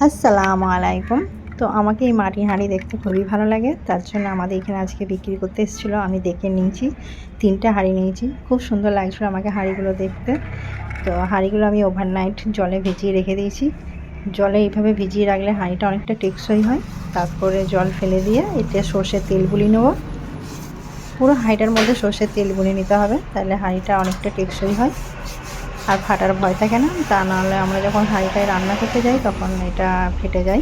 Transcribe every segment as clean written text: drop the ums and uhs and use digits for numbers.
আসসালামু আলাইকুম। তো আমাকে এই মাটির হাঁড়ি দেখতে খুবই ভালো লাগে। তার জন্য আমাদের এখানে আজকে বিক্রি করতে এসেছিলো। আমি দেখে নিয়েছি। ৩ টা হাঁড়ি নিয়েছি। খুব সুন্দর লাগছিল আমাকে হাঁড়িগুলো দেখতে। তো হাঁড়িগুলো আমি ওভারনাইট জলে ভিজিয়ে রেখে দিয়েছি। জলে এইভাবে ভিজিয়ে রাখলে হাঁড়িটা অনেকটা টেকসই হয়। তারপরে জল ফেলে দিয়ে এতে সর্ষের তেল বুলিয়ে নেব। পুরো হাঁড়িটার মধ্যে সর্ষের তেল বুলিয়ে নিতে হবে, তাহলে হাঁড়িটা অনেকটা টেকসই হয় আর ফাটার ভয় থাকে না। তা নাহলে আমরা যখন হাঁড়িটায় রান্না করতে যাই তখন এটা ফেটে যায়।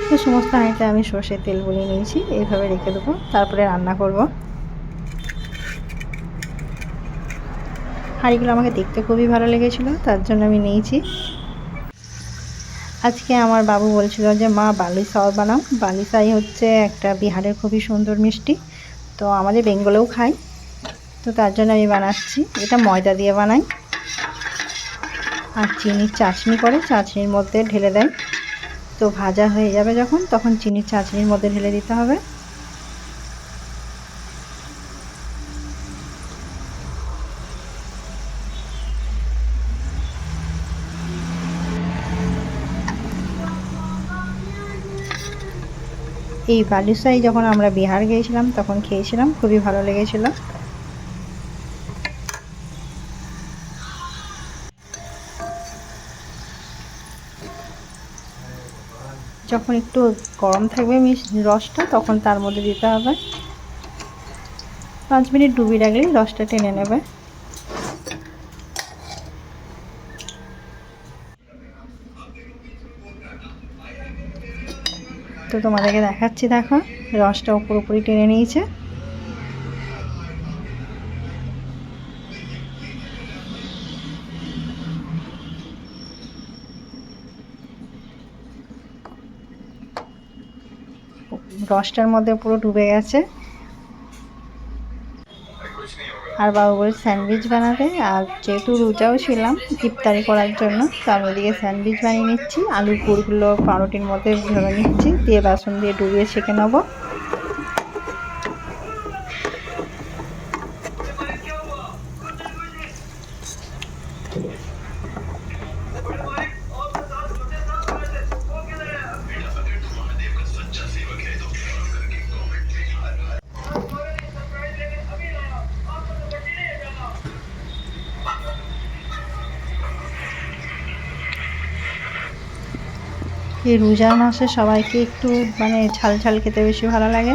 তো সমস্ত হাঁড়িতে আমি সর্ষের তেল বুলিয়ে নিয়েছি। এইভাবে রেখে দেবো, তারপরে রান্না করব। হাঁড়িগুলো আমাকে দেখতে খুবই ভালো লেগেছিলো, তার জন্য আমি নিয়েছি। আজকে আমার বাবু বলছিল যে মা বালুশাই বানাও। বালুশাই হচ্ছে একটা বিহারের খুবই সুন্দর মিষ্টি, তো আমাদের বেঙ্গলেও খাই। তো তার জন্য আমি বানাচ্ছি। এটা ময়দা দিয়ে বানাই আর চিনির চাশনি করে চাশনির মধ্যে ঢেলে দেয়। তো ভাজা হয়ে যাবে যখন, তখন চিনির চাশনির মধ্যে ঢেলে দিতে হবে। এই বালুশাই যখন আমরা বিহার গিয়েছিলাম তখন খেয়েছিলাম, খুবই ভালো লেগেছিল। যখন একটু গরম থাকবে রসটা, তখন তার মধ্যে দিতে হবে। 5 মিনিট ডুবিয়ে রাখলেই রসটা টেনে নেবে। তো তোমাদেরকে দেখাচ্ছি, দেখো রসটাও পুরোপুরি টেনে নিয়েছে। রসটার মধ্যে পুরো ডুবে গেছে। আর বাবু বলে স্যান্ডউইচ বানাতে, আর যেহেতু রোজাও ছিলাম ইফতারি করার জন্য, তো আমি ওদিকে স্যান্ডউইচ বানিয়ে নিচ্ছি। আলুর পুরগুলো পাউরুটির মধ্যে ভেবে নিচ্ছি, দিয়ে বেসন দিয়ে ডুবিয়ে ছেঁকে নেবো। এই রোজার মাসে সবাইকে একটু ঝাল ঝাল খেতে বেশি ভালো লাগে।